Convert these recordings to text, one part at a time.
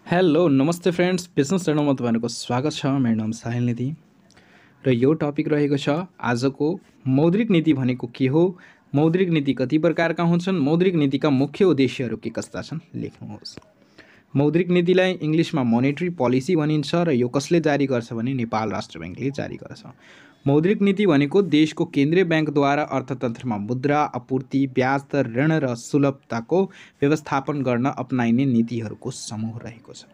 Hello नमस्ते friends, business जर्नलमा तपाईँहरूको स्वागत छ। मेरो नाम साहिल निधि र यो टपिक रहेको छ आजको मौद्रिक नीति भनेको के हो, मौद्रिक नीति कति प्रकारका हुन्छन्, मौद्रिक नीतिका मुख्य उद्देश्यहरू के कस्ता छन्, लेख्नुहोस्। मौद्रिक नीतिलाई इङ्ग्लिसमा मोनेटरी पोलिसी भनिन्छ र यो कसले जारी गर्छ भने नेपाल राष्ट्र ब्याङ्कले जारी गर्छ। मौद्रिक नीति भनेको देशको केन्द्रीय ब्याङ्कद्वारा अर्थतन्त्रमा मुद्रा आपूर्ति, ब्याज दर, ऋण र सुलभताको व्यवस्थापन गर्न अपनाइने नीतिहरूको समूह रहेको छ।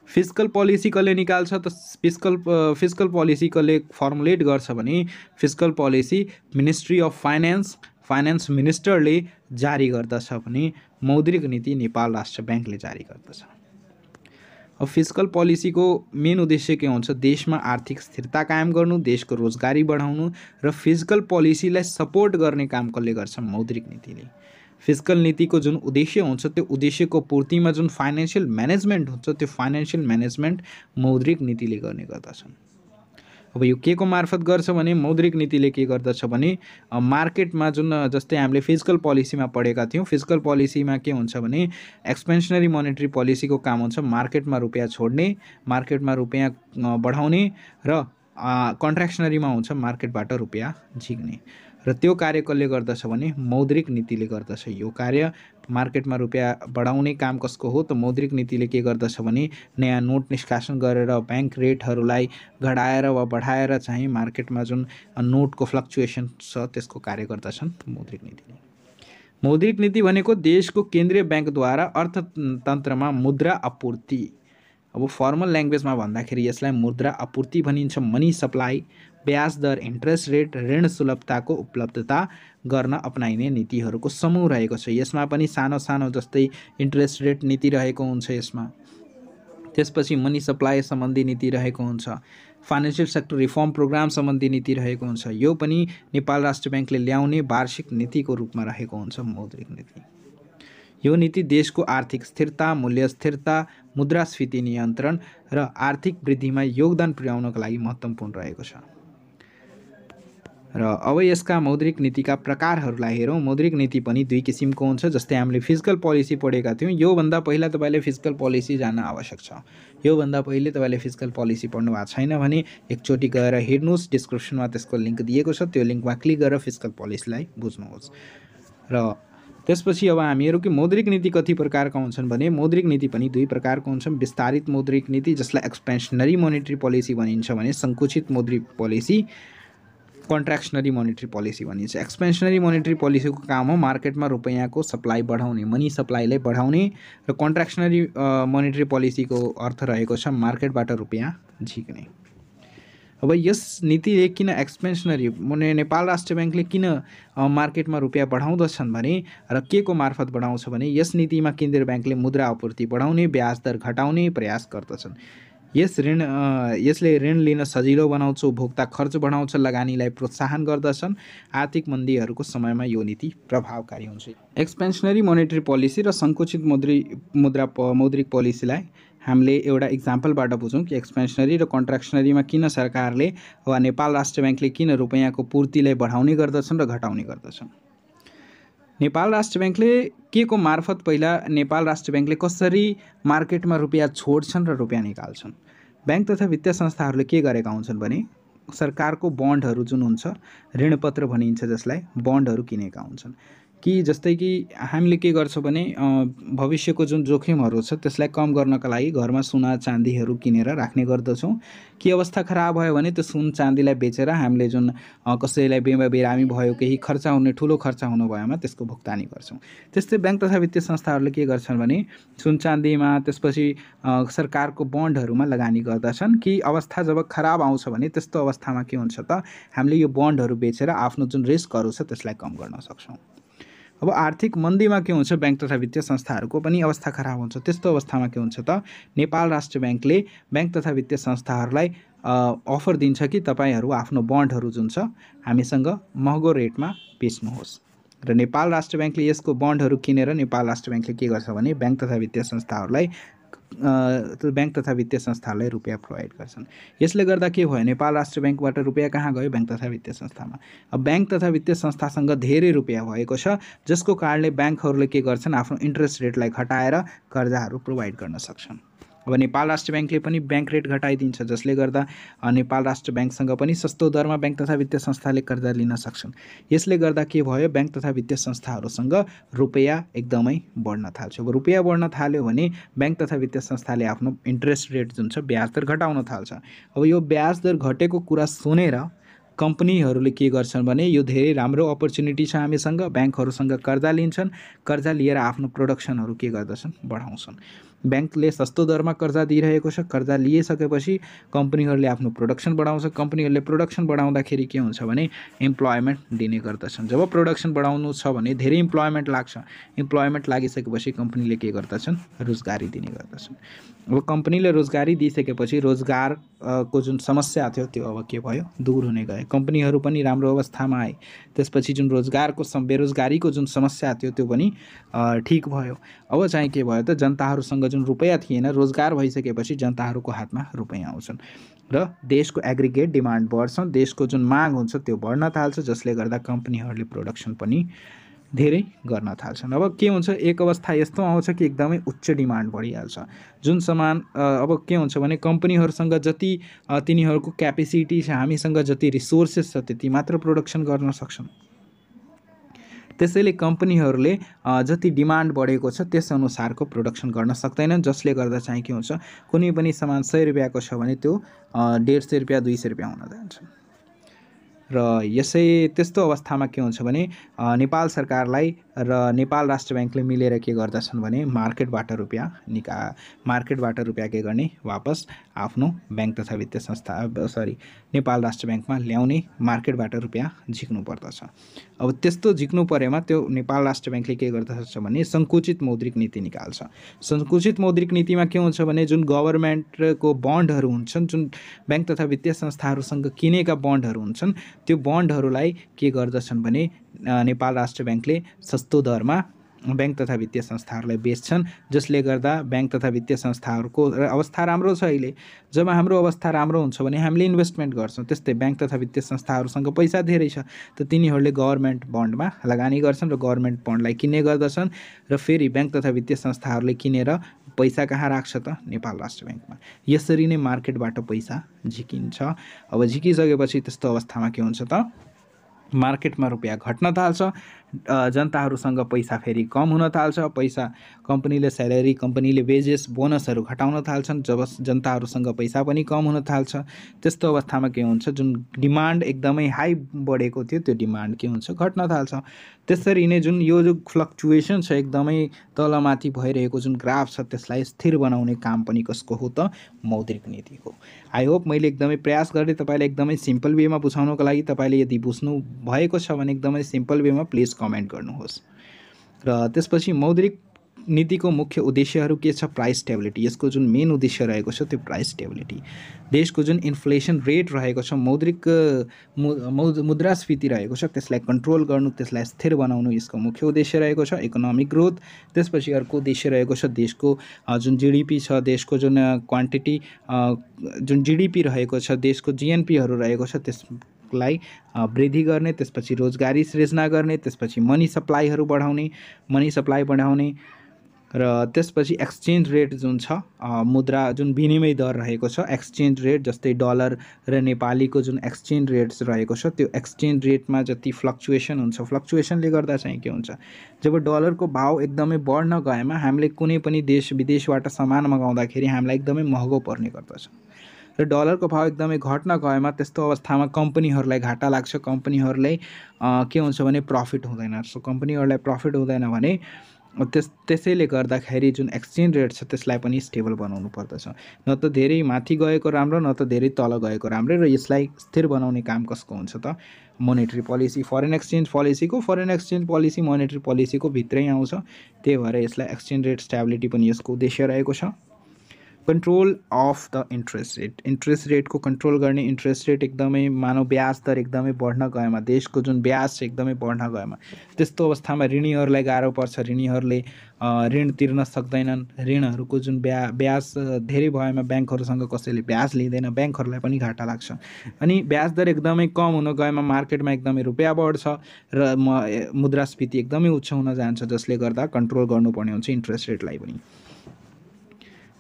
फिस्कल पोलिसी कसले निकाल्छ त फिस्कल पोलिसी कसले फर्मुलेट गर्छ भने fiscal policy ministry of finance मिनिस्टरले जारी गर्दछ भने मौद्रिक नीति नेपाल राष्ट्र ब्याङ्कले जारी गर्दछ। अब फिस्कल पोलिसीको मेन उद्देश्य के हुन्छ? देशमा आर्थिक स्थिरता कायम गर्नु, देशको रोजगारी बढाउनु र फिस्कल पोलिसीलाई सपोर्ट गर्ने काम कसले गर्छ? मौद्रिक नीतिले। फिस्कल नीतिको जुन उद्देश्य हुन्छ त्यो उद्देश्यको पूर्तिमा जुन फाइनेन्शियल म्यानेजमेन्ट हुन्छ त्यो फाइनेन्शियल म्यानेजमेन्ट मौद्रिक नीतिले गर्ने गर्दछन्। अब यो के को मार्फत गर्छ भने मौद्रिक नीतिले के गर्दछ भने मार्केटमा जुन जस्तै हामीले फिस्कल पोलिसीमा पढेका थियौँ, फिस्कल पोलिसीमा के हुन्छ भने एक्सपेन्सनरी मोनेटरी पोलिसीको काम हुन्छ मार्केटमा रुपियाँ छोड्ने, मार्केटमा रुपियाँ बढाउने र कन्ट्र्याक्सनरीमा हुन्छ मार्केटबाट रुपियाँ झिक्ने। र त्यो कार्य कसले गर्दछ भने मौद्रिक नीतिले गर्दछ। यो कार्य मार्केटमा रुपियाँ बढाउने काम कसको हो त मौद्रिक नीतिले के गर्दछ भने नयाँ नोट निष्कासन गरेर ब्याङ्क रेटहरूलाई घटाएर वा बढाएर चाहिँ मार्केटमा जुन नोटको फ्लक्चुएसन छ त्यसको कार्य गर्दछन् मौद्रिक नीतिले। मौद्रिक नीति भनेको देशको केन्द्रीय ब्याङ्कद्वारा अर्थतन्त्रमा मुद्रा आपूर्ति, अब फर्मल ल्याङ्ग्वेजमा भन्दाखेरि यसलाई मुद्रा आपूर्ति भनिन्छ, मनी सप्लाई, ब्याज दर, इन्ट्रेस्ट रेट, ऋण सुलभताको उपलब्धता गर्न अपनाइने नीतिहरूको समूह रहेको छ। यसमा पनि सानो सानो जस्तै इन्ट्रेस्ट रेट नीति रहेको हुन्छ यसमा, त्यसपछि मनी सप्लाई सम्बन्धी नीति रहेको हुन्छ, फाइनेन्सियल सेक्टर रिफर्म प्रोग्राम सम्बन्धी नीति रहेको हुन्छ। यो पनि नेपाल राष्ट्र ब्याङ्कले ल्याउने वार्षिक नीतिको रूपमा रहेको हुन्छ मौद्रिक नीति। यो नीति देशको आर्थिक स्थिरता, मूल्य स्थिरता, मुद्रास्फीति नियन्त्रण र आर्थिक वृद्धिमा योगदान पुर्याउनका लागि महत्त्वपूर्ण रहेको छ। र अब यसका मौद्रिक नीतिका प्रकारहरूलाई हेरौँ। मौद्रिक नीति पनि दुई किसिमको हुन्छ। जस्तै हामीले फिस्कल पोलिसी पढेका थियौँ, योभन्दा पहिला तपाईँले फिस्कल पोलिसी जान्न आवश्यक छ। योभन्दा पहिले तपाईँले फिस्कल पोलिसी पढ्नु भएको छैन भने एकचोटि गएर हेर्नुहोस्, डिस्क्रिप्सनमा त्यसको लिङ्क दिएको छ, त्यो लिङ्कमा क्लिक गरेर फिस्कल पोलिसीलाई बुझ्नुहोस्। र त्यसपछि अब हामीहरू कि मौद्रिक नीति कति प्रकारका हुन्छन् भने मौद्रिक नीति पनि दुई प्रकारको हुन्छन्। विस्तारित मौद्रिक नीति जसलाई एक्सपेन्सनरी मोनेटरी पोलिसी भनिन्छ भने सङ्कुचित मौद्रिक पोलिसी कन्ट्र्याक्सनरी मोनेटरी पोलिसी भनिन्छ। एक्सपेन्सनरी मोनेटरी पोलिसीको काम हो मार्केटमा रुपियाँको सप्लाई बढाउने, मनी सप्लाईलाई बढाउने, र कन्ट्र्याक्सनरी मोनेटरी पोलिसीको अर्थ रहेको छ मार्केटबाट रुपियाँ झिक्ने। अब यस नीतिले किन एक्सपेन्सनरी नेपाल राष्ट्र ब्याङ्कले किन मार्केटमा रुपियाँ बढाउँदछन् भने र के को मार्फत बढाउँछ भने यस नीतिमा केन्द्रीय ब्याङ्कले मुद्रा आपूर्ति बढाउने, ब्याज दर घटाउने प्रयास गर्दछन्। यसले ऋण लिन सजिलो बनाउँछ, उपभोक्ता खर्च बढाउँछ, लगानीलाई प्रोत्साहन गर्दछन्। आर्थिक मन्दीहरूको समयमा यो नीति प्रभावकारी हुन्छ। एक्सपेन्सनरी मोनेटरी पोलिसी र सङ्कुचित मौद्रिक पोलिसीलाई हामीले एउटा इक्जाम्पलबाट बुझौँ कि एक्सपेन्सनरी र कन्ट्र्याक्सनरीमा किन सरकारले वा नेपाल राष्ट्र ब्याङ्कले किन रुपियाँको पूर्तिलाई बढाउने गर्दछन् र घटाउने गर्दछन्। नेपाल राष्ट्र ब्याङ्कले के को मार्फत पहिला नेपाल राष्ट्र ब्याङ्कले कसरी मार्केटमा रुपियाँ छोड्छन् र रुपियाँ निकाल्छन्। ब्याङ्क तथा वित्तीय संस्थाहरूले के गरेका हुन्छन् भने सरकारको बन्डहरू जुन हुन्छ, ऋणपत्र भनिन्छ जसलाई, बन्डहरू किनेका हुन्छन्। कि जस्तै कि हामीले के गर्छौँ भने भविष्यको जुन जोखिमहरू छ त्यसलाई कम गर्नका लागि घरमा सुना चाँदीहरू किनेर राख्ने गर्दछौँ। कि अवस्था खराब भयो भने त्यो सुन चाँदीलाई बेचेर हामीले जुन कसैलाई बिरामी भयो, केही खर्च हुने, ठुलो खर्च हुनु भएमा त्यसको भुक्तानी गर्छौँ। त्यस्तै ब्याङ्क तथा वित्तीय संस्थाहरूले के गर्छन् भने सुन चाँदीमा, त्यसपछि सरकारको बन्डहरूमा लगानी गर्दछन्। कि अवस्था जब खराब आउँछ भने त्यस्तो अवस्थामा के हुन्छ त हामीले यो बन्डहरू बेचेर आफ्नो जुन रिस्कहरू छ त्यसलाई कम गर्न सक्छौँ। अब आर्थिक मन्दीमा के हुन्छ, ब्याङ्क तथा वित्तीय संस्थाहरूको पनि अवस्था खराब हुन्छ। त्यस्तो अवस्थामा के हुन्छ त नेपाल राष्ट्र ब्याङ्कले ब्याङ्क तथा वित्तीय संस्थाहरूलाई अफर दिन्छ कि तपाईँहरू आफ्नो बन्डहरू जुन छ हामीसँग महँगो रेटमा बेच्नुहोस्। र नेपाल राष्ट्र ब्याङ्कले यसको बन्डहरू किनेर नेपाल राष्ट्र ब्याङ्कले के गर्छ भने ब्याङ्क तथा वित्तीय संस्थाहरूलाई बैंक तथा वित्तीय संस्थालाई रुपियाँ प्रोभाइड गर्छन्। यसले गर्दा के भयो, नेपाल राष्ट्र बैंकबाट रुपियाँ कहाँ गयो, बैंक तथा वित्तीय संस्थामा। अब बैंक तथा वित्तीय संस्थासँग धेरै रुपियाँ भएको छ, जसको कारणले ब्याङ्कहरूले के गर्छन्, आफ्नो इन्ट्रेस्ट रेटलाई घटाएर कर्जाहरू प्रोभाइड गर्न सक्छन्। अब नेपाल राष्ट्र बैंकले पनि बैंक रेट घटाइदिन्छ, जसले गर्दा नेपाल राष्ट्र बैंकसँग पनि सस्तो दरमा बैंक तथा वित्तीय संस्थाले कर्जा लिन सक्छन्। यसले गर्दा के भयो, बैंक तथा वित्तीय संस्थाहरूसँग रुपियाँ एकदमै बढ्न थाल्छ। अब रुपियाँ बढ्न थाल्यो भने बैंक तथा वित्तीय संस्थाले आफ्नो इन्ट्रेस्ट रेट जुन छ, ब्याज दर घटाउन थाल्छ। अब यो ब्याज दर घटेको कुरा सुनेर कम्पनीहरूले के गर्छन् भने, यो धेरै राम्रो अपर्च्युनिटी छ हामीसँग, ब्याङ्कहरूसँग कर्जा लिन्छन्, कर्जा लिएर आफ्नो प्रोडक्सनहरू के गर्दछन्, बढाउँछन्। ब्याङ्कले सस्तो दरमा कर्जा दिइरहेको छ, कर्जा लिइसकेपछि कम्पनीहरूले आफ्नो प्रोडक्सन बढाउँछ। कम्पनीहरूले प्रोडक्सन बढाउँदाखेरि के हुन्छ भने इम्प्लोइमेन्ट दिने गर्दछन्। जब प्रोडक्सन बढाउनु छ भने धेरै इम्प्लोइमेन्ट लाग्छ। इम्प्लोइमेन्ट लागिसकेपछि कम्पनीले के गर्दछन्, रोजगारी दिने गर्दछन्। अब कम्पनीले रोजगारी दिइसकेपछि रोजगारको जुन समस्या थियो त्यो अब के भयो, दूर हुने गयो। कम्पनीहरू पनि राम्रो अवस्थामा आए। त्यसपछि जुन बेरोजगारीको जुन समस्या थियो त्यो पनि ठिक भयो। अब चाहिँ के भयो त, जनताहरूसँग जुन रुपियाँ थिएन, रोजगार भइसकेपछि जनताहरूको हातमा रुपियाँ आउँछन् र देशको एग्रिगेट डिमान्ड बढ्छ, देशको जुन माग हुन्छ त्यो बढ्न थाल्छ, जसले गर्दा कम्पनीहरूले प्रोडक्सन पनि धेरै गर्न थाल्छन्। अब के हुन्छ, एक अवस्था यस्तो आउँछ कि एकदमै उच्च डिमान्ड बढिहाल्छ। जुन सामान अब के हुन्छ भने कम्पनीहरूसँग जति तिनीहरूको क्यापेसिटी छ, हामीसँग जति रिसोर्सेस छ त्यति मात्र प्रोडक्सन गर्न सक्छन्। त्यसैले कम्पनीहरूले जति डिमान्ड बढेको छ त्यस अनुसारको प्रोडक्सन गर्न सक्दैनन्, जसले गर्दा चाहिँ के हुन्छ, कुनै पनि सामान 100 रुपियाँको छ भने त्यो 150 रुपियाँ 200 रुपियाँ हुन जान्छ। र त्यस्तो अवस्थामा के हुन्छ भने नेपाल सरकारलाई र नेपाल राष्ट्र बैंकले मिलेर के गर्दछन् भने मार्केटबाट रुपियाँ के गर्ने, वापस आफ्नो बैंक तथा वित्तीय संस्था नेपाल राष्ट्र बैंकमा ल्याउने, मार्केटबाट रुपियाँ झिक्नु पर्दछ। अब त्यस्तो झिक्नु परेमा त्यो नेपाल राष्ट्र बैंकले के गर्दछ भने सङ्कुचित मौद्रिक नीति निकाल्छ। सङ्कुचित मौद्रिक नीतिमा के हुन्छ भने जुन गभर्नमेन्टको बन्डहरू हुन्छन्, जुन बैंक तथा वित्तीय संस्थाहरूसँग किनेका बन्डहरू हुन्छन्, त्यो बन्डहरूलाई के गर्दछन् भने नेपाल राष्ट्र बैंकले सस्तो दरमा बैंक तथा वित्तीय संस्थाहरूलाई बेच्छन्, जसले गर्दा बैंक तथा वित्तीय संस्थाहरूको अवस्था राम्रो छ। अहिले जब हाम्रो अवस्था राम्रो हुन्छ भने हामीले इन्भेस्टमेन्ट गर्छौँ, त्यस्तै बैंक तथा वित्तीय संस्थाहरूसँग पैसा धेरै छ त तिनीहरूले गभर्नमेन्ट बन्डमा लगानी गर्छन् र गभर्नमेन्ट बन्डलाई किन्ने गर्दछन् र फेरि बैंक तथा वित्तीय संस्थाहरूले किनेर पैसा कहाँ राख्छ त, नेपाल राष्ट्र बैंकमा। यसरी नै मार्केटबाट पैसा झिकिन्छ। अब झिकिसकेपछि त्यस्तो अवस्थामा के हुन्छ त, मार्केटमा रुपियाँ घट्न थाल्छ, जनताहरूसँग पैसा फेरि कम हुन थाल्छ, पैसा कम्पनीले स्यालेरी, कम्पनीले वेजेस, बोनसहरू घटाउन थाल्छन्, जब जनताहरूसँग पैसा पनि कम हुन थाल्छ। त्यस्तो अवस्थामा के हुन्छ, जुन डिमान्ड एकदमै हाई बढेको थियो त्यो डिमान्ड के हुन्छ, घट्न थाल्छ। त्यसरी नै जुन फ्लक्चुएसन छ, एकदमै तलमाथि भइरहेको जुन ग्राफ छ, त्यसलाई स्थिर बनाउने काम पनि कसको हो त, मौद्रिक नीतिको। आई होप मैले एकदमै प्रयास गरेँ तपाईँलाई एकदमै सिम्पल वेमा बुझाउनको लागि। तपाईँले यदि बुझ्नु भएको छ भने एकदमै सिम्पल वेमा प्लिज कमेन्ट गर्नुहोस्। र त्यसपछि मौद्रिक नीतिको मुख्य उद्देश्यहरू के छ, प्राइस स्टेबिलिटी। यसको जुन मेन उद्देश्य रहेको छ त्यो प्राइस स्टेबिलिटी। देशको जुन इन्फ्लेसन रेट रहेको छ, मुद्रास्फीति रहेको छ, त्यसलाई कन्ट्रोल गर्नु, त्यसलाई स्थिर बनाउनु यसको मुख्य उद्देश्य रहेको छ। Economic growth. त्यसपछि अर्को उद्देश्य रहेको छ देशको जुन जिडिपी छ, देशको जुन क्वान्टिटी जुन जिडिपी रहेको छ, देशको जिएनपीहरू रहेको छ, त्यसलाई वृद्धि गर्ने, त्यसपछि रोजगारी सृजना गर्ने, त्यसपछि मनी सप्लाई बढाउने र त्यसपछि एक्सचेन्ज रेट जुन छ, मुद्रा जुन विनिमय दर रहेको छ, एक्सचेन्ज रेट, जस्तै डलर र नेपालीको जुन एक्सचेन्ज रेट्स रहेको छ, त्यो एक्सचेन्ज रेटमा जति फ्लक्चुएसन हुन्छ, फ्लक्चुएसनले गर्दा चाहिँ के हुन्छ, जब डलरको भाव एकदमै बढ्न गएमा हामीले कुनै पनि देश विदेशबाट सामान मगाउँदाखेरि हामीलाई एकदमै महँगो पर्ने गर्दछ र डलरको भाव एकदमै घट्न गएमा त्यस्तो अवस्थामा कम्पनीहरूलाई घाटा लाग्छ। कम्पनीहरूलाई के हुन्छ भने प्रफिट हुँदैन। सो कम्पनीहरूलाई प्रफिट हुँदैन भने त्यसैले गर्दाखेरि जुन एक्सचेन्ज रेट छ त्यसलाई पनि स्टेबल बनाउनु पर्दछ। न त धेरै माथि गएको राम्रो, न त धेरै तल गएको राम्रो। र यसलाई स्थिर बनाउने काम कसको हुन्छ त, monetary policy, foreign exchange policy monetary पोलिसीको भित्रै आउँछ। त्यही भएर यसलाई एक्सचेन्ज रेट स्टेबिलिटी पनि यसको उद्देश्य रहेको छ। कन्ट्रोल अफ द इन्ट्रेस्ट रेटको कन्ट्रोल गर्ने। इन्ट्रेस्ट रेट एकदमै मानव ब्याज दर एकदमै बढ्न गएमा, देशको जुन ब्याज छ एकदमै बढ्न गएमा, त्यस्तो अवस्थामा ऋणीहरूलाई गाह्रो पर्छ। ऋणीहरूले ऋण तिर्न सक्दैनन्। ऋणहरूको जुन ब्याज धेरै भएमा ब्याङ्कहरूसँग कसैले ब्याज लिँदैन, ब्याङ्कहरूलाई पनि घाटा लाग्छ। अनि ब्याज दर एकदमै कम हुन गएमा मार्केटमा एकदमै रुपियाँ बढ्छ र मुद्रास्फीति एकदमै उच्च हुन जान्छ, जसले गर्दा कन्ट्रोल गर्नुपर्ने हुन्छ इन्ट्रेस्ट रेटलाई पनि।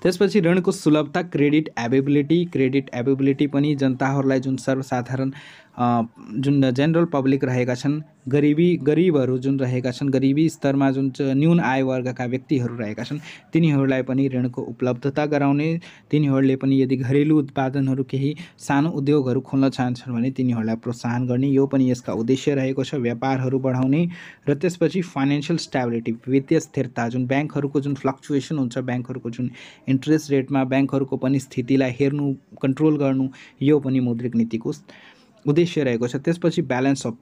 त्यसपछि ऋणको सुलभता, क्रेडिट एभेबिलिटी पनि जनताहरूलाई, जुन सर्वसाधारण जुन जेनरल पब्लिक रहेका छन्, गरिबहरू जुन रहेका छन्, गरिबी स्तरमा जुन न्यून आय वर्गका व्यक्तिहरू रहेका छन्, तिनीहरूलाई पनि ऋणको उपलब्धता गराउने, तिनीहरूले पनि यदि घरेलु उत्पादनहरू केही सानो उद्योगहरू खोल्न चाहन्छन् भने तिनीहरूलाई प्रोत्साहन गर्ने, यो पनि यसका उद्देश्य रहेको छ। व्यापारहरू बढाउने र त्यसपछि फाइनेन्सियल स्टेबिलिटी, वित्तीय स्थिरता, जुन ब्याङ्कहरूको जुन फ्लक्चुएसन हुन्छ, ब्याङ्कहरूको जुन इन्ट्रेस्ट रेटमा ब्याङ्कहरूको पनि स्थितिलाई हेर्नु, कन्ट्रोल गर्नु, यो पनि मौद्रिक नीतिको उद्देश्य रहेको छ। त्यसपछि ब्यालेन्स अफ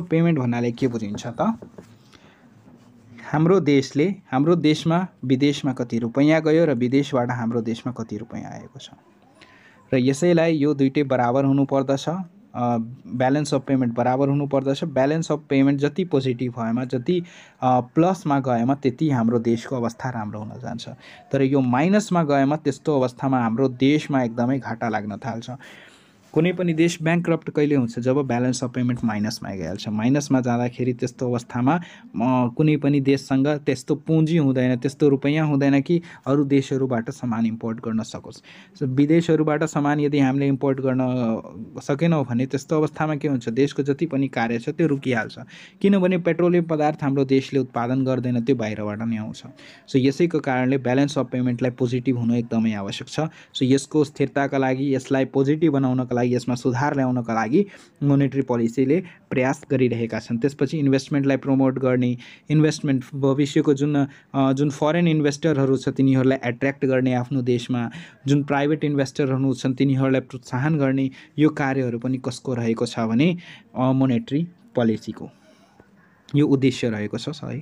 पेमेन्ट भन्नाले के बुझिन्छ त? हाम्रो देशमा विदेशमा कति रुपैयाँ गयो र विदेशबाट हाम्रो देशमा कति रुपैयाँ आएको छ, र यसैलाई यो दुईटै बराबर हुनुपर्दछ। ब्यालेन्स अफ पेमेन्ट बराबर हुनुपर्दछ। ब्यालेन्स अफ पेमेन्ट जति पोजिटिभ भएमा, जति प्लसमा गएमा त्यति हाम्रो देशको अवस्था राम्रो हुन जान्छ। तर यो माइनसमा गएमा त्यस्तो अवस्थामा हाम्रो देशमा एकदमै घाटा लाग्न थाल्छ। कुनै पनि देश ब्याङ्क्रप्ट कहिले हुन्छ? जब ब्यालेन्स अफ पेमेन्ट माइनसमा गइहाल्छ। माइनसमा जाँदाखेरि त्यस्तो अवस्थामा कुनै पनि देशसँग त्यस्तो पुँजी हुँदैन, त्यस्तो रुपैयाँ हुँदैन कि अरू देशहरूबाट सामान इम्पोर्ट गर्न सकोस्। सो विदेशहरूबाट सामान यदि हामीले इम्पोर्ट गर्न सकेनौँ भने त्यस्तो अवस्थामा के हुन्छ? देशको जति पनि कार्य छ त्यो रुकिहाल्छ, किनभने पेट्रोलियम पदार्थ हाम्रो देशले उत्पादन गर्दैन, त्यो बाहिरबाट नै आउँछ। सो यसैको कारणले ब्यालेन्स अफ पेमेन्टलाई पोजिटिभ हुनु एकदमै आवश्यक छ। सो यसको स्थिरताका लागि, यसलाई पोजिटिभ बनाउनका लागि, यसमा सुधार ल्याउनका लागि मोनेटरी पोलिसीले प्रयास गरिरहेका छन्। त्यसपछि इन्भेस्टमेन्टलाई प्रमोट गर्ने, इन्भेस्टमेन्ट भविष्यको जुन फरेन इन्भेस्टरहरू छ तिनीहरूलाई एट्र्याक्ट गर्ने, आफ्नो देशमा जुन प्राइभेट इन्भेस्टरहरू छन् तिनीहरूलाई प्रोत्साहन गर्ने, यो कार्यहरू पनि कसको रहेको छ भने मोनेटरी पोलिसीको यो उद्देश्य रहेको छ। सही।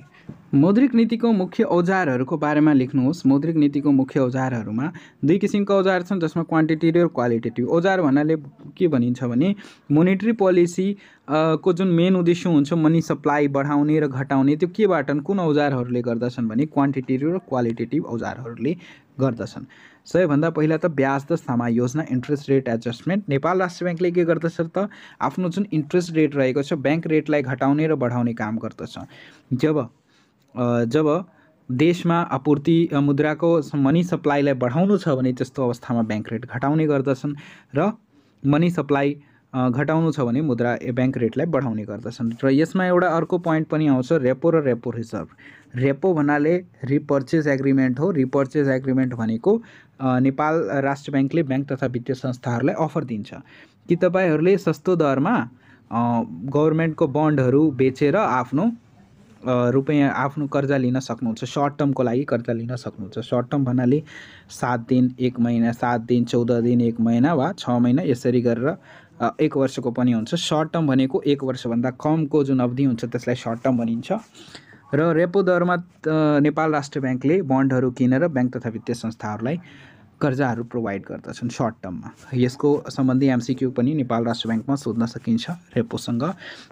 मौद्रिक नीतिको मुख्य औजारहरूको बारेमा लेख्नुहोस्। मौद्रिक नीतिको मुख्य औजारहरूमा दुई किसिमका औजार छन्, जसमा क्वान्टिटेटिभ र क्वालिटेटिभ। औजार भन्नाले के भनिन्छ भने मोनेटरी पोलिसी को जुन मेन उद्देश्य हुन्छ मनी सप्लाई बढाउने र घटाउने, त्यो केबाट, कुन औजारहरूले गर्दछन् भने क्वान्टिटेटिभ र क्वालिटेटिभ औजारहरूले गर्दछन्। सबैभन्दा पहिला त ब्याज दर समायोजना, इन्ट्रेस्ट रेट एडजस्टमेन्ट। नेपाल राष्ट्र ब्याङ्कले के गर्दछ त? आफ्नो जुन इन्ट्रेस्ट रेट रहेको छ ब्याङ्क रेटलाई घटाउने र बढाउने काम गर्दछ। जब देशमा आपूर्ति मुद्राको मनी सप्लाईलाई बढाउनु छ भने त्यस्तो अवस्थामा ब्याङ्क रेट घटाउने गर्दछन्, र मनी सप्लाई घटाउनु छ भने ब्याङ्क रेटलाई बढाउने गर्दछन्। र यसमा एउटा अर्को पोइन्ट पनि आउँछ, रेपो र रेपो रिजर्भ। रेपो भन्नाले रिपर्चेज एग्रिमेन्ट हो। रिपर्चेज एग्रिमेन्ट भनेको नेपाल राष्ट्र ब्याङ्कले ब्याङ्क तथा वित्तीय संस्थाहरूलाई अफर दिन्छ कि तपाईँहरूले सस्तो दरमा गभर्मेन्टको बन्डहरू बेचेर आफ्नो आफ्नो कर्जा लिन सक्नुहुन्छ। सर्ट टर्मको लागि कर्जा लिन सक्नुहुन्छ। सर्ट टर्म भन्नाले 7 दिन, 1 महिना, 7 दिन, 14 दिन, 1 महिना वा 6 महिना, यसरी गरेर 1 वर्षको पनि हुन्छ। सर्ट टर्म भनेको 1 वर्षभन्दा कमको जुन अवधि हुन्छ त्यसलाई सर्ट टर्म भनिन्छ। र रेपो दरमा नेपाल राष्ट्र ब्याङ्कले बन्डहरू किनेर ब्याङ्क तथा वित्तीय संस्थाहरूलाई कर्जाहरू प्रोभाइड गर्दछन् सर्ट टर्ममा। यसको सम्बन्धी एमसीक्यू पनि नेपाल राष्ट्र ब्याङ्कमा सोध्न सकिन्छ रेपोसँग।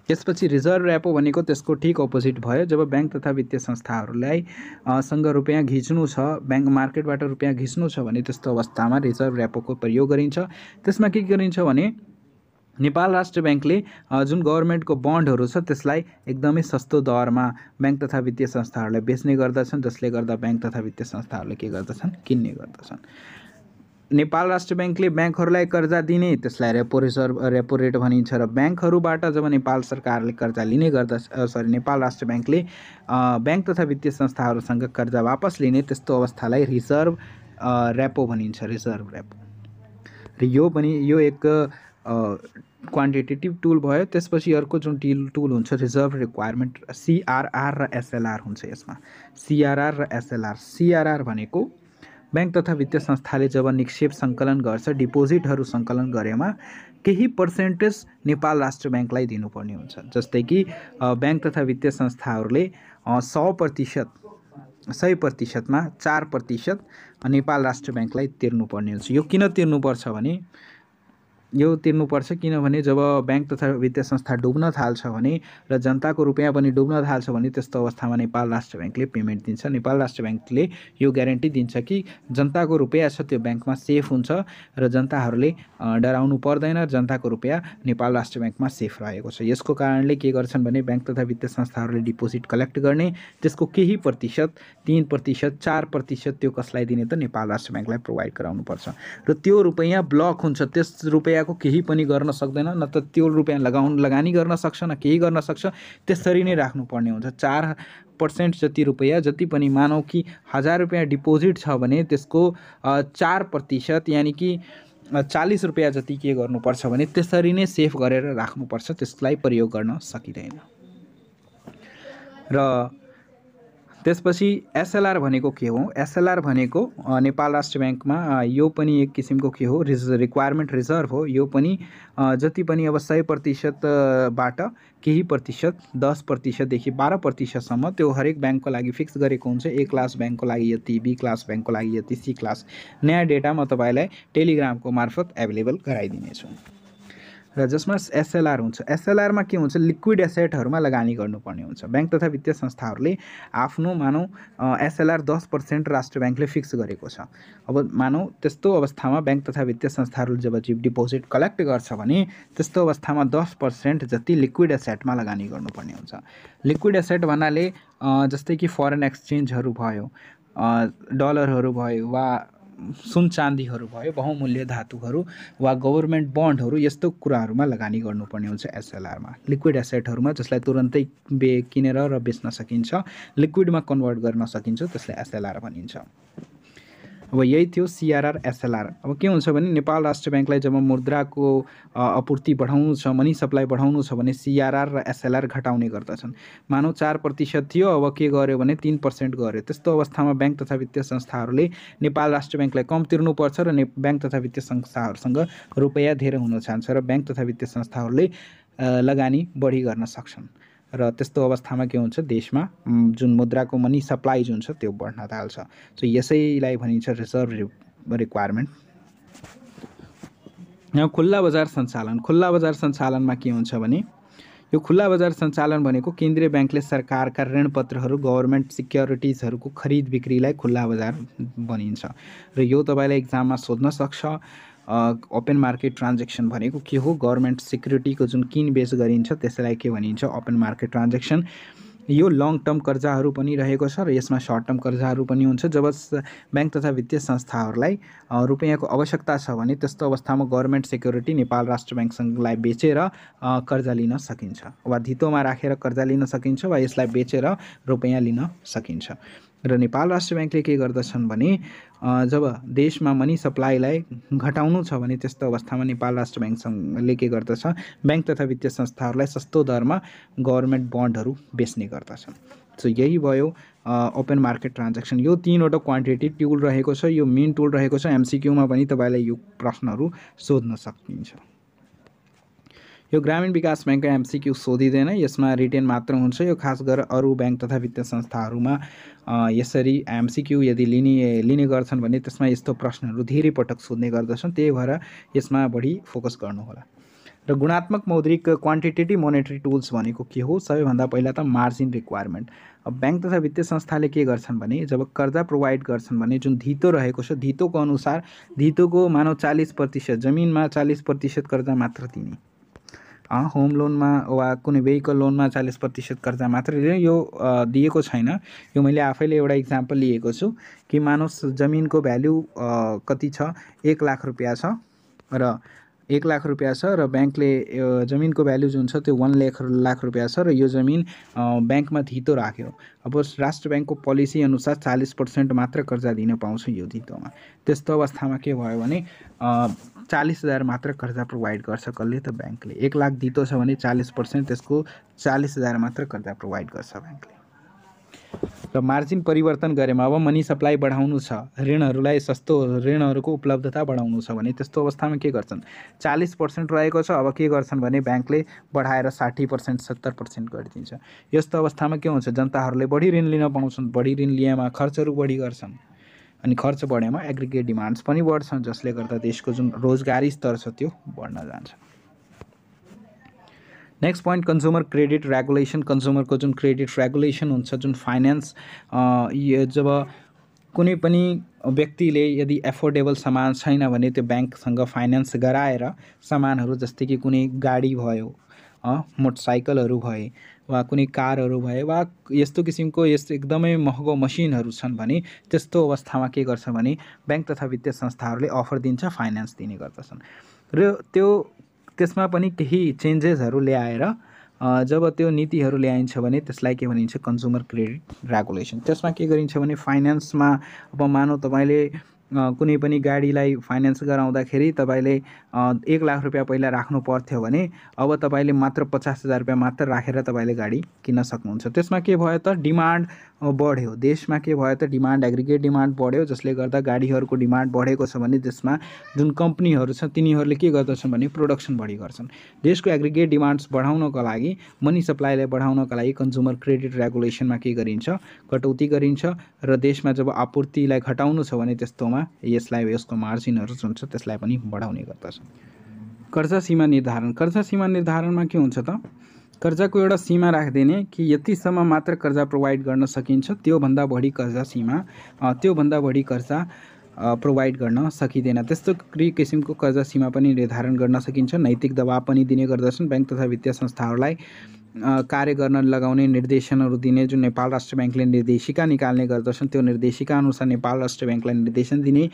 त्यसपछि रिजर्भ रेपो भनेको त्यसको ठिक अपोजिट भयो। जब ब्याङ्क तथा वित्तीय संस्थाहरूलाई सँग रुपियाँ घिच्नु छ, ब्याङ्क मार्केटबाट रुपियाँ घिच्नु छ भने त्यस्तो अवस्थामा रिजर्भ रेपोको प्रयोग गरिन्छ। त्यसमा के गरिन्छ भने नेपाल राष्ट्र ब्याङ्कले जुन गभर्मेन्टको बन्डहरू छ त्यसलाई एकदमै सस्तो दरमा ब्याङ्क तथा वित्तीय संस्थाहरूलाई बेच्ने गर्दछन्, जसले गर्दा ब्याङ्क तथा वित्तीय संस्थाहरूले के गर्दछन्? किन्ने गर्दछन्। नेपाल राष्ट्र ब्याङ्कले ब्याङ्कहरूलाई कर्जा दिने, त्यसलाई रेपो रेट भनिन्छ। र ब्याङ्कहरूबाट जब नेपाल सरकारले कर्जा लिने गर्दछ, नेपाल राष्ट्र ब्याङ्कले ब्याङ्क तथा वित्तीय संस्थाहरूसँग कर्जा वापस लिने, त्यस्तो अवस्थालाई रिजर्भ रेपो भनिन्छ। Reserve repo. र यो एक क्वान्टिटेटिभ टुल भयो। त्यसपछि अर्को जुन टुल हुन्छ रिजर्भ रिक्वायरमेन्ट, सीआरआर र एसएलआर हुन्छ। यसमा सीआरआर र एसएलआर। सीआरआर भनेको ब्याङ्क तथा वित्तीय संस्थाले जब निक्षेप सङ्कलन गर्छ, डिपोजिटहरू सङ्कलन गरेमा केही पर्सेन्टेज नेपाल राष्ट्र ब्याङ्कलाई दिनुपर्ने हुन्छ। जस्तै कि ब्याङ्क तथा वित्तीय संस्थाहरूले 100%मा 4% नेपाल राष्ट्र ब्याङ्कलाई तिर्नुपर्ने हुन्छ। यो किन तिर्नुपर्छ भने यो तिर्नुपर्छ, किनभने जब बैंक तथा वित्तीय संस्था डुब्न थाल्छ भने र जनताको रुपियाँ पनि डुब्न थाल्छ भने त्यस्तो अवस्थामा नेपाल राष्ट्र ब्याङ्कले पेमेन्ट दिन्छ। नेपाल राष्ट्र ब्याङ्कले यो ग्यारेन्टी दिन्छ कि जनताको रुपियाँ छ त्यो ब्याङ्कमा सेफ हुन्छ र जनताहरूले डराउनु पर्दैन, जनताको रुपियाँ नेपाल राष्ट्र ब्याङ्कमा सेफ रहेको छ। यसको कारणले के गर्छन् भने बैंक तथा वित्तीय संस्थाहरूले डिपोजिट कलेक्ट गर्ने, त्यसको केही प्रतिशत 3%, 4% त्यो कसलाई दिने त नेपाल राष्ट्र ब्याङ्कलाई प्रोभाइड गराउनुपर्छ र त्यो रुपियाँ ब्लक हुन्छ। त्यस रुपियाँको केही पनि गर्न सक्दैन, न त त्यो रुपियाँ लगानी गर्न सक्छ न केही गर्न सक्छ, त्यसरी नै राख्नुपर्ने हुन्छ। 4% जति रुपियाँ, जति पनि मानौ कि 1000 रुपियाँ डिपोजिट छ भने त्यसको 4% यानि कि 40 रुपियाँ जति के गर्नुपर्छ भने त्यसरी नै सेफ गरेर राख्नुपर्छ, त्यसलाई प्रयोग गर्न सकिँदैन। र त्यसपछि एसएलआर भनेको के हो? एसएलआर भनेको नेपाल राष्ट्र ब्याङ्कमा यो पनि एक किसिमको के हो? रिक्वायरमेन्ट रिजर्भ हो। यो पनि जति पनि अब 100% बाट केही प्रतिशत 10% देखि 12% त्यो हरेक ब्याङ्कको लागि फिक्स गरेको हुन्छ। ए क्लास ब्याङ्कको लागि यति, बी क्लास ब्याङ्कको लागि यति, सी क्लास। नयाँ डेटा म तपाईँलाई टेलिग्रामको मार्फत एभाइलेबल गराइदिनेछु। र जसमा एसएलआर हुन्छ, एसएलआरमा के हुन्छ? लिक्विड एसेटहरूमा लगानी गर्नुपर्ने हुन्छ। बैंक तथा वित्तीय संस्थाहरूले आफ्नो मानौ एसएलआर 10% राष्ट्र ब्याङ्कले फिक्स गरेको छ। अब मानौ त्यस्तो अवस्थामा बैंक तथा वित्तीय संस्थाहरूले जब डिपोजिट कलेक्ट गर्छ भने त्यस्तो अवस्थामा 10% जति लिक्विड एसेटमा लगानी गर्नुपर्ने हुन्छ। लिक्विड एसेट भन्नाले जस्तै कि फरेन एक्सचेन्जहरू भयो, डलरहरू भयो वा सुन चाँदीहरू भयो, बहुमूल्य धातुहरू वा गभर्मेन्ट बन्डहरू, यस्तो कुराहरूमा लगानी गर्नुपर्ने हुन्छ एसएलआरमा। लिक्विड एसेटहरूमा जसलाई तुरन्तै किनेर र बेच्न सकिन्छ, लिक्विडमा कन्भर्ट गर्न सकिन्छ, त्यसलाई एसएलआर भनिन्छ। अब यही थियो सिआरआर एसएलआर। अब के हुन्छ भने नेपाल राष्ट्र ब्याङ्कलाई जब मुद्राको आपूर्ति बढाउनु छ, मनी सप्लाई बढाउनु छ भने सिआरआर र एसएलआर घटाउने गर्दछन्। मानौ 4% थियो, अब के गर्यो भने 3% गर्यो। त्यस्तो अवस्थामा बैंक तथा वित्तीय संस्थाहरूले नेपाल राष्ट्र ब्याङ्कलाई कम तिर्नुपर्छ र बैंक तथा वित्तीय संस्थाहरूसँग रुपियाँ धेरै हुन चाहन्छ र बैंक तथा वित्तीय संस्थाहरूले लगानी बढी गर्न सक्छन् र त्यस्तो अवस्थामा के हुन्छ? देशमा जुन मुद्राको मनी सप्लाई जुन छ त्यो बढ्न थाल्छ। सो यसैलाई भनिन्छ रिजर्भ रिक्वायरमेन्ट। यहाँ खुल्ला बजार सञ्चालन। खुल्ला बजार सञ्चालनमा के हुन्छ भने यो खुल्ला बजार सञ्चालन भनेको केन्द्रीय ब्याङ्कले सरकारका ऋणपत्रहरू, गभर्मेन्ट सिक्युरिटिजहरूको खरिद बिक्रीलाई खुल्ला बजार भनिन्छ र यो तपाईँलाई एक्जाममा सोध्न सक्छ। ओपन मार्केट ट्रान्जेक्सन भनेको के हो? गभर्मेन्ट सिक्युरिटीको जुन किनबेच गरिन्छ त्यसलाई के भनिन्छ? Open market transaction. यो लङ टर्म कर्जाहरू पनि रहेको छ र यसमा सर्ट टर्म कर्जाहरू पनि हुन्छ। जब बैंक तथा वित्तीय संस्थाहरूलाई रुपियाँको आवश्यकता छ भने त्यस्तो अवस्थामा गभर्मेन्ट सिक्युरिटी नेपाल राष्ट्र ब्याङ्कसँगलाई बेचेर कर्जा लिन सकिन्छ वा धितोमा राखेर कर्जा लिन सकिन्छ वा यसलाई बेचेर रुपियाँ लिन सकिन्छ। र नेपाल राष्ट्र ब्याङ्कले के गर्दछन् भने जब देशमा मनी सप्लाईलाई घटाउनु छ भने त्यस्तो अवस्थामा नेपाल राष्ट्र ब्याङ्कसँगले के गर्दछ? बैंक तथा वित्तीय संस्थाहरूलाई सस्तो दरमा गभर्मेन्ट बन्डहरू बेच्ने गर्दछन्। सो यही भयो ओपन मार्केट ट्रान्जेक्सन। यो 3वटा क्वान्टिटी टुल रहेको छ, यो मेन टुल रहेको छ। एमसिक्यूमा पनि तपाईँलाई यो प्रश्नहरू सोध्न सकिन्छ। यो ग्रामीण विकास ब्याङ्कको एमसिक्यू सोधिँदैन, यसमा रिटेन मात्र हुन्छ। यो खास गरेर अरू ब्याङ्क तथा वित्तीय संस्थाहरूमा यसरी एमसिक्यू यदि लिने गर्छन् भने त्यसमा यस्तो प्रश्नहरू धेरै पटक सोध्ने गर्दछन्, त्यही भएर यसमा बढी फोकस गर्नुहोला। र गुणात्मक मौद्रिक क्वान्टिटेटिभ मोनेटरी टुल्स भनेको के हो? सबैभन्दा पहिला त मार्जिन रिक्वायरमेन्ट। अब ब्याङ्क तथा वित्तीय संस्थाले के गर्छन् भने जब कर्जा प्रोभाइड गर्छन् भने जुन धितो रहेको छ, धितोको अनुसार धितोको मानव 40%, जमिनमा 40% कर्जा मात्र दिने, होम लोनमा वा कुनै भेहिकल लोनमा 40% कर्जा मात्र दिने, यो दिएको छैन। यो मैले आफैले एउटा इक्जाम्पल लिएको छु कि मानोस् जमिनको भ्याल्यु कति छ? 1 लाख रुपियाँ छ र 1 लाख रुपियाँ छ र ब्याङ्कले जमिनको भ्याल्यु जुन छ त्यो 1 लाख रुपियाँ छ र यो जमिन ब्याङ्कमा धितो राख्यो। अब राष्ट्र ब्याङ्कको पोलिसी अनुसार 40% मात्र कर्जा दिन पाउँछ यो धितोमा। त्यस्तो अवस्थामा के भयो भने 40,000 मात्र कर्जा प्रोभाइड गर्छ कसले? त ब्याङ्कले। 1 लाख धितो छ भने 40% त्यसको 40,000 मात्र कर्जा प्रोभाइड गर्छ ब्याङ्कले। र मार्जिन परिवर्तन गरेमा अब मनी सप्लाई बढाउनु छ, ऋणहरूलाई सस्तो ऋणहरूको उपलब्धता बढाउनु छ भने त्यस्तो अवस्थामा के गर्छन्? 40% रहेको छ, अब के गर्छन् भने ब्याङ्कले बढाएर 60%, 70% गरिदिन्छ। यस्तो अवस्थामा के हुन्छ? जनताहरूले बढी ऋण लिन पाउँछन्, बढी ऋण लिएमा खर्चहरू बढी गर्छन् अनि खर्च बढेमा एग्रिगेट डिमान्ड्स पनि बढ्छ, जसले गर्दा देशको जुन रोजगारी स्तर छ त्यो बढ्न जान्छ। Next point consumer credit regulation. कन्ज्युमरको जुन क्रेडिट रेगुलेसन हुन्छ, जुन फाइनेन्स जब कुनै पनि व्यक्तिले यदि एफोर्डेबल सामान छैन भने त्यो ब्याङ्कसँग फाइनेन्स गराएर सामानहरू जस्तै कि कुनै गाडी भयो, मोटरसाइकलहरू भए वा कुनै कारहरू भए वा यस्तो किसिमको यस्तो एकदमै महँगो मसिनहरू छन् भने त्यस्तो अवस्थामा के गर्छ भने ब्याङ्क तथा वित्तीय संस्थाहरूले अफर दिन्छ, फाइनेन्स दिने गर्दछन्। र त्यसमा पनि केही चेन्जेसहरू ल्याएर जब त्यो नीतिहरू ल्याइन्छ भने त्यसलाई के भनिन्छ, कन्ज्युमर क्रेडिट रेगुलेसन। त्यसमा के गरिन्छ भने फाइनेन्समा अब मानौ तपाईँले कुनै पनि गाडीलाई फाइनेन्स गराउँदाखेरि तपाईँले 1 लाख रुपियाँ पहिला राख्नु पर्थ्यो भने अब तपाईँले मात्र 50,000 रुपियाँ मात्र राखेर तपाईँले गाडी किन्न सक्नुहुन्छ। त्यसमा के भयो त, डिमान्ड बढ्यो, देशमा के भयो त, डिमान्ड एग्रिगेट डिमान्ड बढ्यो, जसले गर्दा गाडीहरूको डिमान्ड बढेको छ भने त्यसमा जुन कम्पनीहरू छ तिनीहरूले के गर्दछन् भने प्रोडक्सन बढी गर्छन्। देशको एग्रिगेट डिमान्ड्स बढाउनको लागि, मनी सप्लाईलाई बढाउनको लागि कन्ज्युमर क्रेडिट रेगुलेसनमा के गरिन्छ, कटौती गरिन्छ र देशमा जब आपूर्तिलाई घटाउनु छ भने त्यस्तोमा यसलाई यसको मार्जिनहरू जुन छ त्यसलाई पनि बढाउने गर्दछ। कर्जा सीमा निर्धारण। कर्जा सीमा निर्धारणमा के हुन्छ त, कर्जाको एउटा सीमा राखिदिने कि यतिसम्म मात्र कर्जा प्रोभाइड गर्न सकिन्छ, त्योभन्दा बढी कर्जा सीमा त्योभन्दा बढी कर्जा प्रोभाइड गर्न सकिँदैन। त्यस्तो किसिमको कर्जा सीमा पनि निर्धारण गर्न सकिन्छ। नैतिक दबाव पनि दिने गर्दछन्। ब्याङ्क तथा वित्तीय संस्थाहरूलाई कार्य गर्न लगाउने निर्देशनहरू दिने जुन नेपाल राष्ट्र ब्याङ्कले निर्देशिका निकाल्ने गर्दछन्, त्यो निर्देशिका अनुसार नेपाल राष्ट्र ब्याङ्कलाई निर्देशन दिने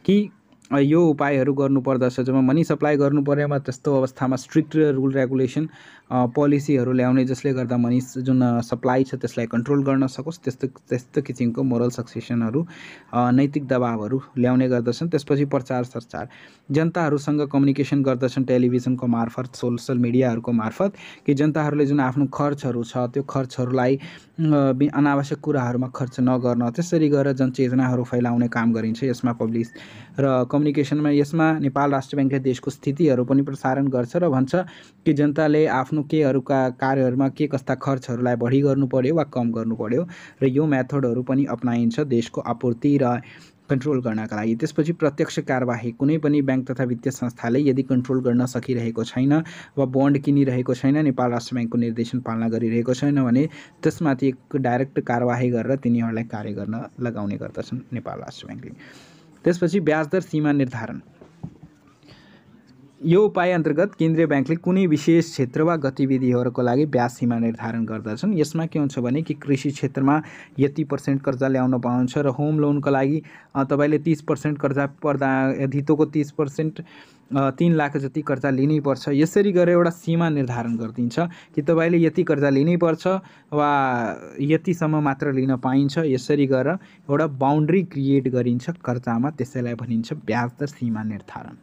कि यो उपायहरू गर्नुपर्दछ। जब मनी सप्लाई गर्नु परेमा त्यस्तो अवस्थामा स्ट्रिक्ट रुल रेगुलेसन पोलिसीहरू ल्याउने, जसले गर्दा मनी जुन सप्लाई छ त्यसलाई कन्ट्रोल गर्न सकोस्, त्यस्तो किसिमको मोरल सक्सेसनहरू, नैतिक दबावहरू ल्याउने गर्दछन्। त्यसपछि प्रचार प्रसार, जनताहरूसँग कम्युनिकेसन गर्दछन् टेलिभिजनको मार्फत, सोसल मिडियाहरूको मार्फत, कि जनताहरूले जुन आफ्नो खर्चहरू छ त्यो खर्चहरूलाई अनावश्यक कुराहरूमा खर्च नगर्न, त्यसरी गरेर जनचेतनाहरू फैलाउने काम गरिन्छ। यसमा पब्लिस र कम्युनिकेसनमा यसमा नेपाल राष्ट्र ब्याङ्कले देशको स्थितिहरू पनि प्रसारण गर्छ र भन्छ कि जनताले आफ्नो केहरूका कार्यहरूमा के कस्ता खर्चहरूलाई बढी गर्नु पर्यो वा कम गर्नु पर्यो, र यो मेथडहरू पनि अपनाइन्छ देशको आपूर्ति र कन्ट्रोल गर्नका लागि। त्यसपछि प्रत्यक्ष कारबाही। कुनै पनि ब्याङ्क तथा वित्तीय संस्थाले यदि कन्ट्रोल गर्न सकिरहेको छैन वा बन्ड किनिरहेको छैन, नेपाल राष्ट्र ब्याङ्कको निर्देशन पालना गरिरहेको छैन भने त्यसमाथि एक डाइरेक्ट कारबाही गरेर तिनीहरूलाई कार्य गर्न लगाउने गर्दछन् नेपाल राष्ट्र ब्याङ्कले। त्यसपछि ब्याज दर सीमा निर्धारण। यो उपाय अन्तर्गत केन्द्रीय ब्याङ्कले कुनै विशेष क्षेत्र वा गतिविधिहरूको लागि ब्याज सीमा निर्धारण गर्दछन्। यसमा के हुन्छ भने कि कृषि क्षेत्रमा यति % कर्जा ल्याउन पाउँछ र होम लोनको लागि तपाईँले 30% कर्जा पर्दा धितोको 30% 3 लाख जति कर्जा लिनै पर्छ। यसरी गरेर एउटा सीमा निर्धारण गरिदिन्छ कि तपाईँले यति कर्जा लिनै पर्छ वा यतिसम्म मात्र लिन पाइन्छ। यसरी गरेर एउटा बाउन्ड्री क्रिएट गरिन्छ कर्जामा, त्यसैलाई भनिन्छ ब्याज दर सीमा निर्धारण।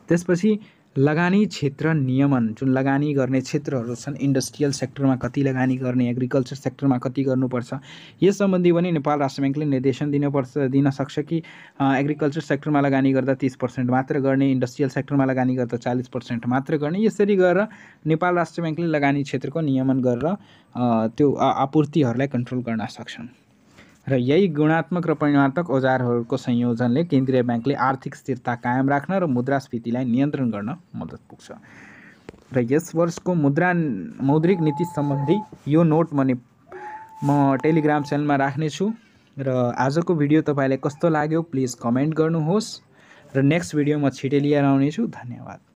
त्यसपछि लगानी क्षेत्र नियमन। जुन लगानी गर्ने क्षेत्रहरू छन्, इन्डस्ट्रियल सेक्टरमा कति लगानी गर्ने, एग्रिकल्चर सेक्टरमा कति गर्नुपर्छ, यस सम्बन्धी पनि नेपाल राष्ट्र ब्याङ्कले निर्देशन दिन सक्छ कि एग्रिकल्चर सेक्टरमा लगानी गर्दा 30% मात्र गर्ने, इन्डस्ट्रियल सेक्टरमा लगानी गर्दा 40% मात्र गर्ने। यसरी गरेर नेपाल राष्ट्र ब्याङ्कले लगानी क्षेत्रको नियमन गरेर त्यो आपूर्तिहरूलाई कन्ट्रोल गर्न सक्छन्। र यही गुणात्मक र परिमाणात्मक औजारहरूको संयोजनले केन्द्रीय ब्याङ्कले आर्थिक स्थिरता कायम राख्न र मुद्रास्फीतिलाई नियन्त्रण गर्न मद्दत पुग्छ। र यस वर्षको मौद्रिक नीति सम्बन्धी यो नोट म टेलिग्राम च्यानलमा राख्नेछु। र आजको भिडियो तपाईँलाई कस्तो लाग्यो प्लिज कमेन्ट गर्नुहोस् र नेक्स्ट भिडियो म छिटै लिएर आउनेछु। धन्यवाद।